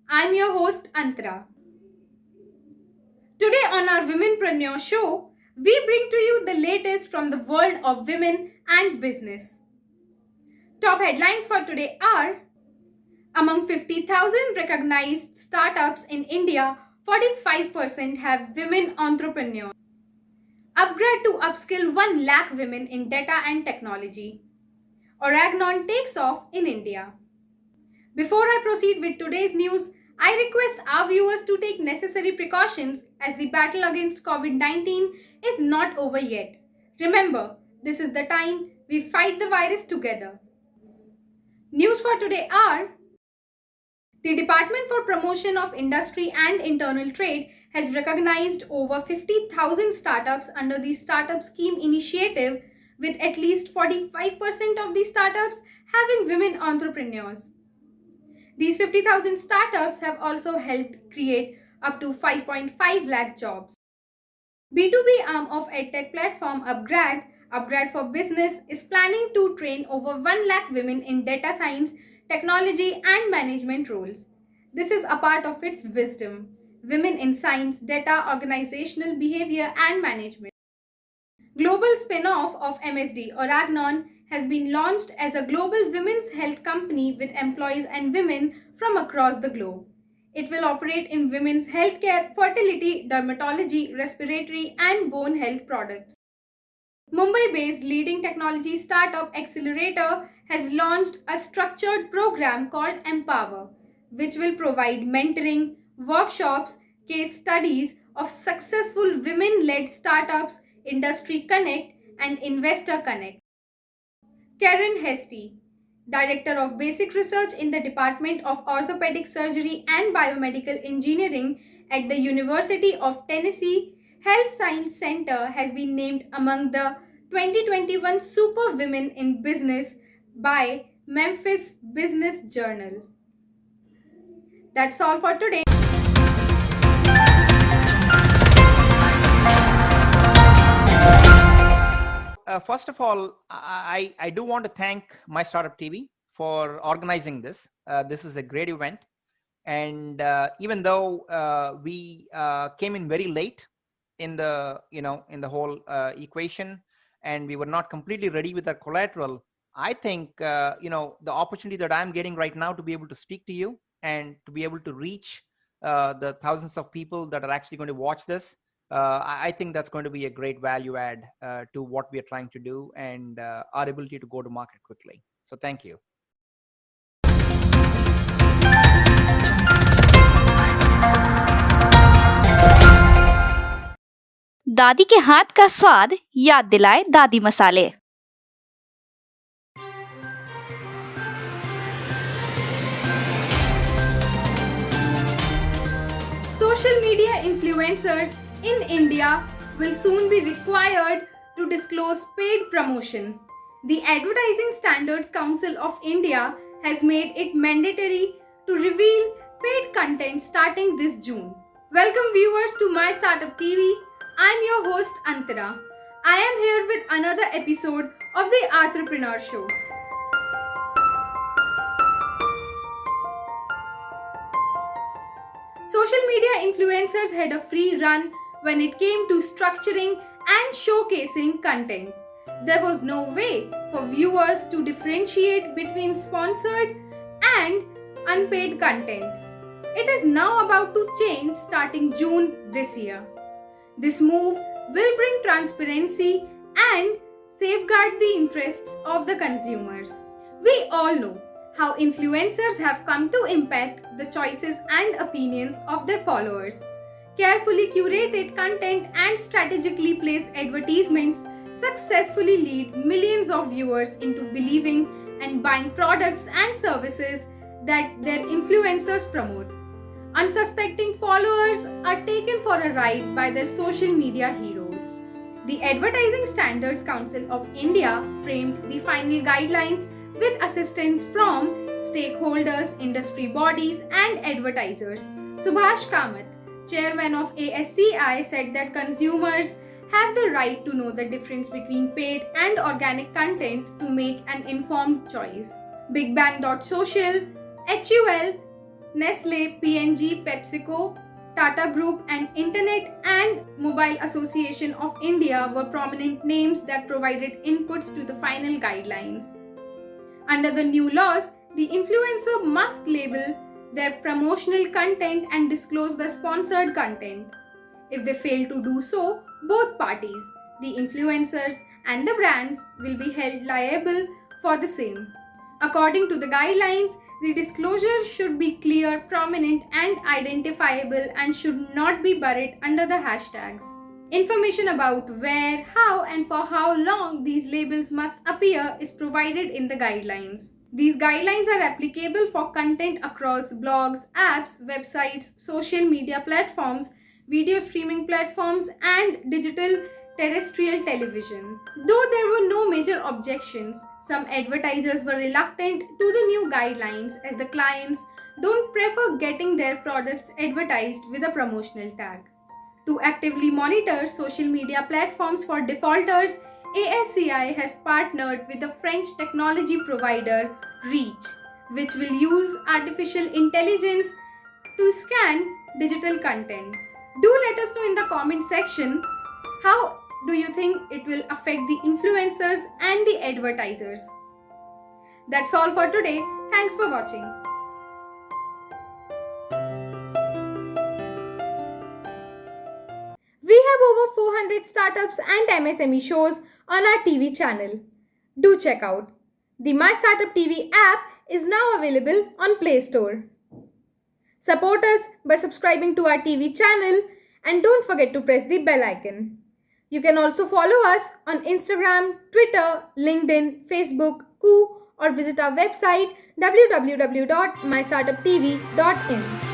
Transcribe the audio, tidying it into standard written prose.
I'm your host Antara. Today on our Womenprenerus show, we bring to you the latest from the world of women and business. Top headlines for today are: among 50,000 recognized startups in India, 45% have women entrepreneurs. upGrad to upskill 1 lakh women in data and technology. Organon takes off in India. Before I proceed with today's news, I request our viewers to take necessary precautions as the battle against COVID 19 is not over yet. Remember, this is the time we fight the virus together. News for today are: the Department for Promotion of Industry and Internal Trade has recognized over 50,000 startups under the Startup Scheme initiative, with at least 45% of these startups having women entrepreneurs. These 50,000 startups have also helped create up to 5.5 lakh jobs. B2B arm of edtech platform upGrad for Business, is planning to train over 1 lakh women in data science, technology and management roles. This is a part of its wisdom: Women in Science, Data, Organisational Behaviour and Management. Global spin-off of MSD, Organon, has been launched as a global women's health company with employees and women from across the globe. It will operate in women's healthcare, fertility, dermatology, respiratory, and bone health products. Mumbai-based leading technology startup Accelerator has launched a structured program called Empower, which will provide mentoring, workshops, case studies of successful women-led startups, Industry Connect, and Investor Connect. Karen Hesty, Director of Basic Research in the Department of Orthopedic Surgery and Biomedical Engineering at the University of Tennessee Health Science Center, has been named among the 2021 Super Women in Business by Memphis Business Journal. That's all for today. First of all, I do want to thank My Startup TV for organizing this. This is a great event. And even though we came in very late in the, in the whole equation, and we were not completely ready with our collateral, I think, the opportunity that I'm getting right now to be able to speak to you and to be able to reach the thousands of people that are actually going to watch this, I think that's going to be a great value add to what we are trying to do and our ability to go to market quickly. So thank you. दादी के हाथ का स्वाद याद दिलाए दादी मसाले। Social media influencers in India will soon be required to disclose paid promotion. The Advertising Standards Council of India has made it mandatory to reveal paid content starting this June. Welcome viewers to My Startup TV. I'm your host Antara. I am here with another episode of the Entrepreneur Show. Social media influencers had a free run when it came to structuring and showcasing content. There was no way for viewers to differentiate between sponsored and unpaid content. It is now about to change starting June this year. This move will bring transparency and safeguard the interests of the consumers. We all know how influencers have come to impact the choices and opinions of their followers. Carefully curated content and strategically placed advertisements successfully lead millions of viewers into believing and buying products and services that their influencers promote. Unsuspecting followers are taken for a ride by their social media heroes. The Advertising Standards Council of India framed the final guidelines with assistance from stakeholders, industry bodies, and advertisers. Subhash Kamath, chairman of ASCI, said that consumers have the right to know the difference between paid and organic content to make an informed choice. BigBang.social, HUL, Nestle, P&G, PepsiCo, Tata Group, and Internet and Mobile Association of India were prominent names that provided inputs to the final guidelines. Under the new laws, the influencer must label their promotional content and disclose the sponsored content. If they fail to do so, both parties, the influencers and the brands, will be held liable for the same. According to the guidelines, the disclosure should be clear, prominent, and identifiable and should not be buried under the hashtags. Information about where, how, and for how long these labels must appear is provided in the guidelines. These guidelines are applicable for content across blogs, apps, websites, social media platforms, video streaming platforms, and digital terrestrial television. Though there were no major objections, some advertisers were reluctant to the new guidelines as the clients don't prefer getting their products advertised with a promotional tag. To actively monitor social media platforms for defaulters, ASCI has partnered with the French technology provider Reach, which will use artificial intelligence to scan digital content. Do let us know in the comment section how do you think it will affect the influencers and the advertisers. That's all for today. Thanks for watching. We have over 400 startups and MSME shows on our TV channel. Do check out. The My Startup TV app is now available on Play Store. Support us by subscribing to our TV channel and don't forget to press the bell icon. You can also follow us on Instagram, Twitter, LinkedIn, Facebook, Koo, or visit our website www.mystartuptv.in.